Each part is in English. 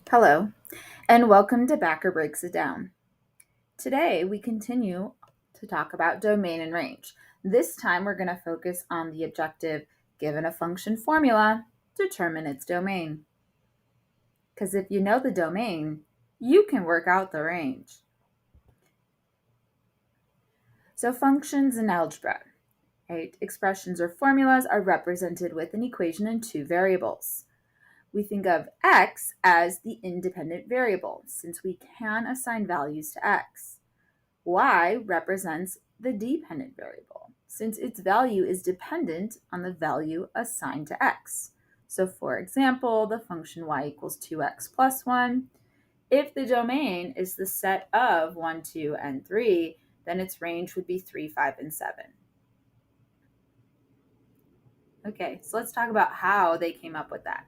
Hello, and welcome to Backer Breaks It Down. Today, we continue to talk about domain and range. This time, we're going to focus on the objective given a function formula, determine its domain. Because if you know the domain, you can work out the range. So, functions in algebra, right? Expressions or formulas are represented with an equation in two variables. We think of x as the independent variable, since we can assign values to x. Y represents the dependent variable, since its value is dependent on the value assigned to x. So for example, the function y equals 2x plus 1. If the domain is the set of 1, 2, and 3, then its range would be 3, 5, and 7. Okay, so let's talk about how they came up with that.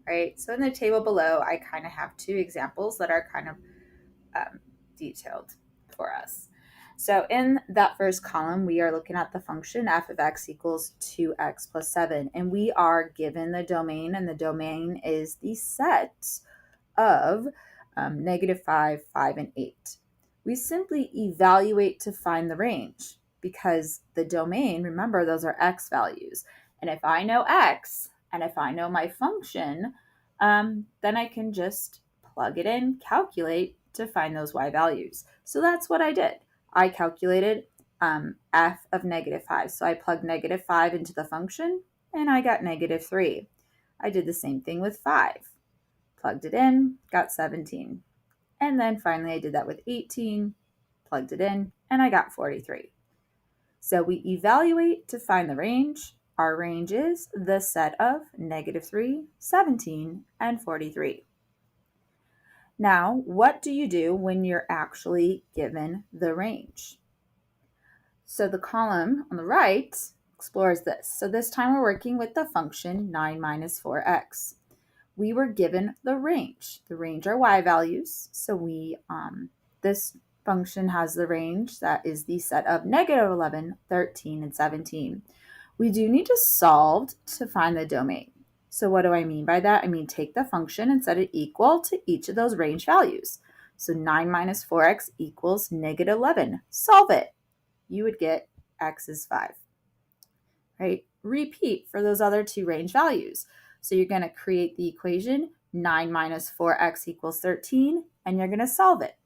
Right, so in the table below, I kind of have two examples that are kind of detailed for us. So in that first column, we are looking at the function f of x equals 2x plus 7, and we are given the domain, and the domain is the set of -5, 5, and 8. We simply evaluate to find the range because the domain, remember, those are x values. And if I know x, and if I know my function, then I can just plug it in, calculate to find those y values. So that's what I did. I calculated f of -5. So I plugged -5 into the function, and I got -3. I did the same thing with 5. Plugged it in, got 17. And then finally I did that with 18, plugged it in, and I got 43. So we evaluate to find the range. Our range is the set of -3, 17, and 43. Now, what do you do when you're actually given the range? So the column on the right explores this. So this time we're working with the function 9 minus 4x. We were given the range. The range are y values. So this function has the range that is the set of -11, 13, and 17. We do need to solve to find the domain. So what do I mean by that? I mean take the function and set it equal to each of those range values. So 9 minus 4x equals -11. Solve it. You would get x is 5. Right? Repeat for those other two range values. So you're going to create the equation 9 minus 4x equals 13, and you're going to solve it.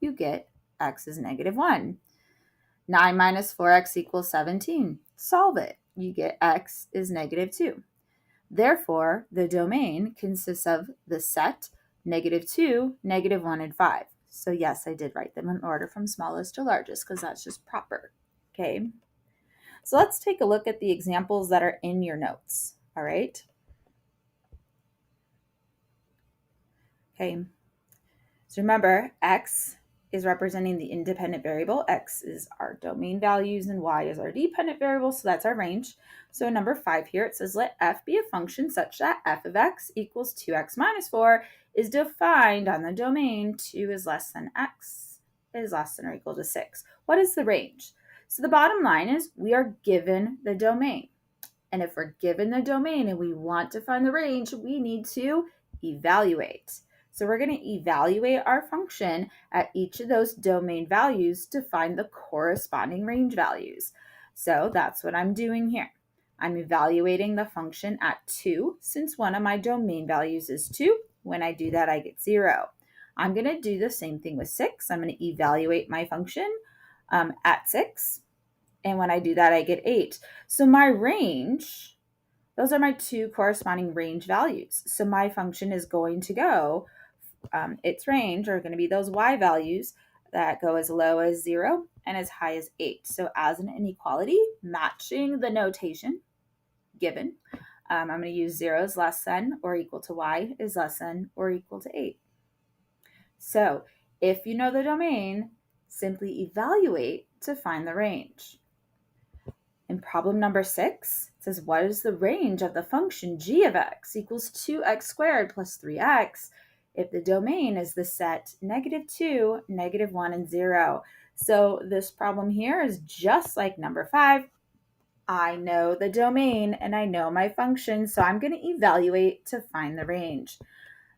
You get x is -1. 9 minus 4x equals 17. Solve it. You get x is -2. Therefore, the domain consists of the set -2, -1, and 5. So yes, I did write them in order from smallest to largest because that's just proper. Okay. So let's take a look at the examples that are in your notes. All right. Okay. So remember, x is representing the independent variable. X is our domain values and y is our dependent variable. So that's our range. So number 5 here, it says let f be a function such that f of x equals 2x minus 4 is defined on the domain 2 is less than x is less than or equal to 6. What is the range? So the bottom line is we are given the domain. And if we're given the domain and we want to find the range, we need to evaluate. So we're going to evaluate our function at each of those domain values to find the corresponding range values. So that's what I'm doing here. I'm evaluating the function at 2 since one of my domain values is 2. When I do that, I get 0. I'm going to do the same thing with 6. I'm going to evaluate my function at 6. And when I do that, I get 8. So my range, those are my two corresponding range values. So my function is going to go, its range are going to be those y values that go as low as 0 and as high as 8. So as an inequality, matching the notation given, I'm going to use 0 is less than or equal to y is less than or equal to 8. So if you know the domain, simply evaluate to find the range. In problem number 6, it says, what is the range of the function g of x equals 2x squared plus 3x if the domain is the set -2, -1, and 0? So this problem here is just like number 5. I know the domain and I know my function, so I'm going to evaluate to find the range.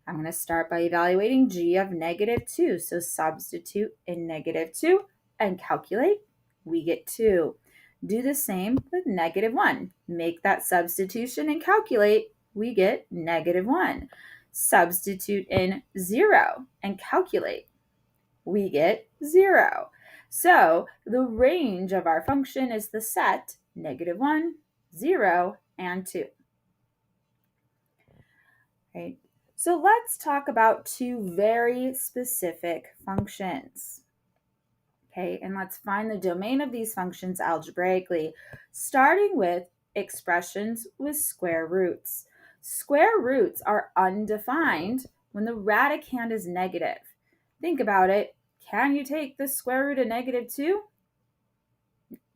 I'm going to start by evaluating g of -2. So substitute in -2 and calculate. We get 2. Do the same with -1. Make that substitution and calculate. We get -1. Substitute in 0 and calculate. We get 0. So the range of our function is the set -1, 0, and 2. Right? So let's talk about two very specific functions. Okay, and let's find the domain of these functions algebraically, starting with expressions with square roots. Square roots are undefined when the radicand is negative. Think about it. Can you take the square root of -2?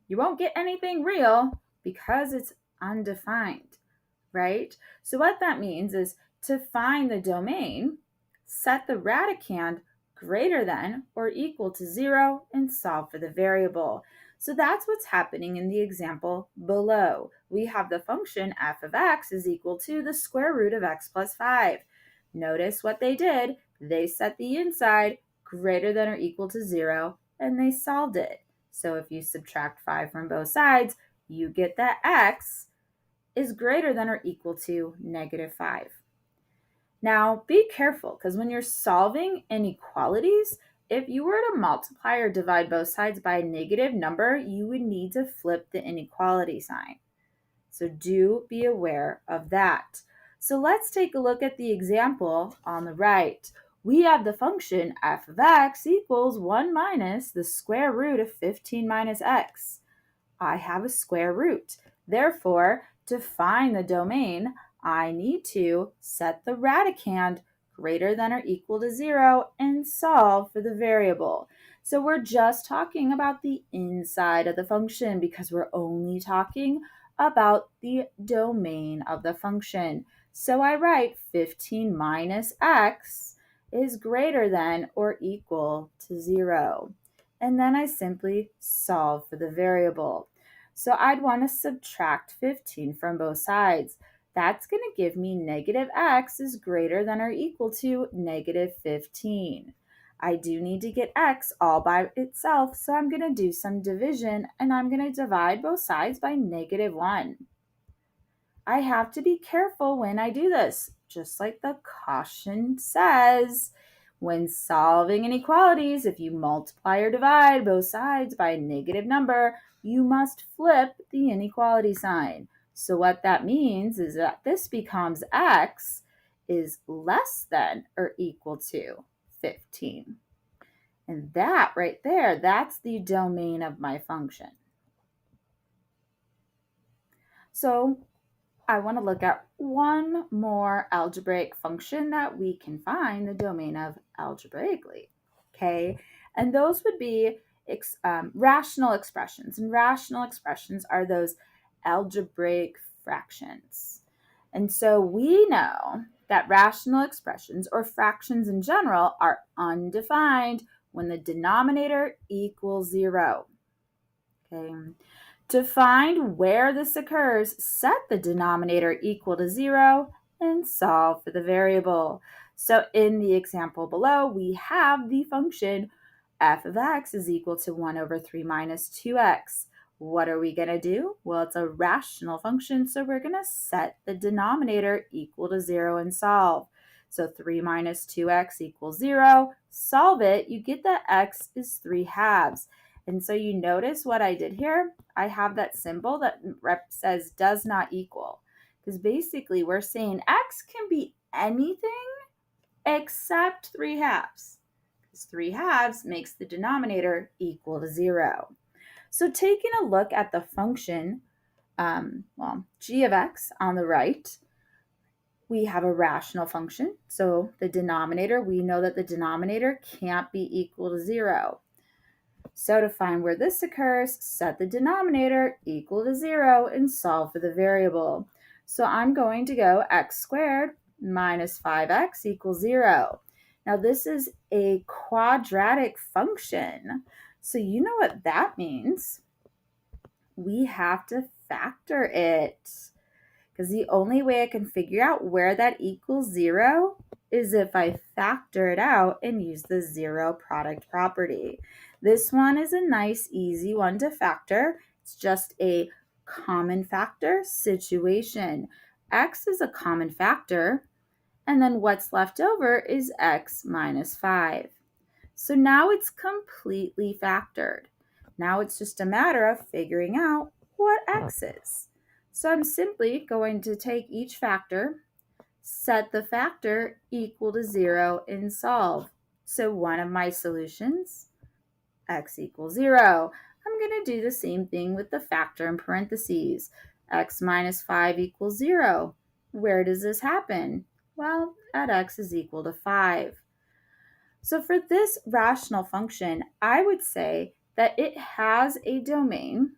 You won't get anything real because it's undefined, right? So what that means is to find the domain, set the radicand greater than or equal to 0 and solve for the variable. So that's what's happening in the example below. We have the function f of x is equal to the square root of x plus 5. Notice what they did. They set the inside greater than or equal to 0 and they solved it. So if you subtract 5 from both sides, you get that x is greater than or equal to -5. Now, be careful because when you're solving inequalities, if you were to multiply or divide both sides by a negative number, you would need to flip the inequality sign. So do be aware of that. So let's take a look at the example on the right. We have the function f of x equals 1 minus the square root of 15 minus x. I have a square root. Therefore, to find the domain, I need to set the radicand greater than or equal to 0 and solve for the variable. So we're just talking about the inside of the function because we're only talking about the domain of the function. So I write 15 minus x is greater than or equal to 0. And then I simply solve for the variable. So I'd want to subtract 15 from both sides. That's going to give me -x is greater than or equal to -15. I do need to get x all by itself, so I'm going to do some division, and I'm going to divide both sides by -1. I have to be careful when I do this, just like the caution says. When solving inequalities, if you multiply or divide both sides by a negative number, you must flip the inequality sign. So what that means is that this becomes x is less than or equal to 15. And that right there, that's the domain of my function. So I want to look at one more algebraic function that we can find the domain of algebraically, okay? And those would be rational expressions. And rational expressions are those algebraic fractions. And so we know that rational expressions or fractions in general are undefined when the denominator equals 0, okay? To find where this occurs, set the denominator equal to 0 and solve for the variable. So in the example below, we have the function f of x is equal to 1 over 3 minus 2x. What are we going to do? Well, it's a rational function, so we're going to set the denominator equal to 0 and solve. So 3 minus 2x equals 0. Solve it. You get that x is 3 halves. And so you notice what I did here? I have that symbol that says does not equal. Because basically we're saying x can be anything except 3 halves. Because 3 halves makes the denominator equal to 0. So taking a look at the function, g of x on the right, we have a rational function. So the denominator, we know that the denominator can't be equal to 0. So to find where this occurs, set the denominator equal to 0 and solve for the variable. So I'm going to go x squared minus 5x equals 0. Now this is a quadratic function. So you know what that means. We have to factor it. Because the only way I can figure out where that equals 0 is if I factor it out and use the zero product property. This one is a nice, easy one to factor. It's just a common factor situation. X is a common factor, and then what's left over is x minus 5. So now it's completely factored. Now it's just a matter of figuring out what x is. So I'm simply going to take each factor, set the factor equal to 0, and solve. So one of my solutions, x equals 0. I'm going to do the same thing with the factor in parentheses. X minus 5 equals 0. Where does this happen? Well, at x is equal to 5. So for this rational function, I would say that it has a domain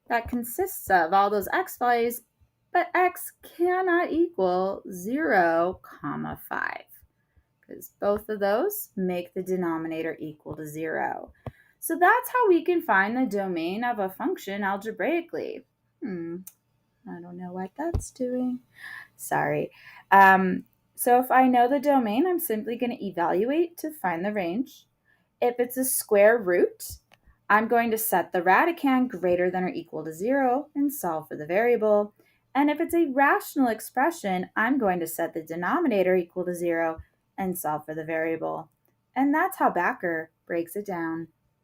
that consists of all those x values, but x cannot equal 0, 5, because both of those make the denominator equal to 0. So that's how we can find the domain of a function algebraically. I don't know what that's doing. Sorry. So if I know the domain, I'm simply going to evaluate to find the range. If it's a square root, I'm going to set the radicand greater than or equal to 0 and solve for the variable. And if it's a rational expression, I'm going to set the denominator equal to 0 and solve for the variable. And that's how Bakker breaks it down.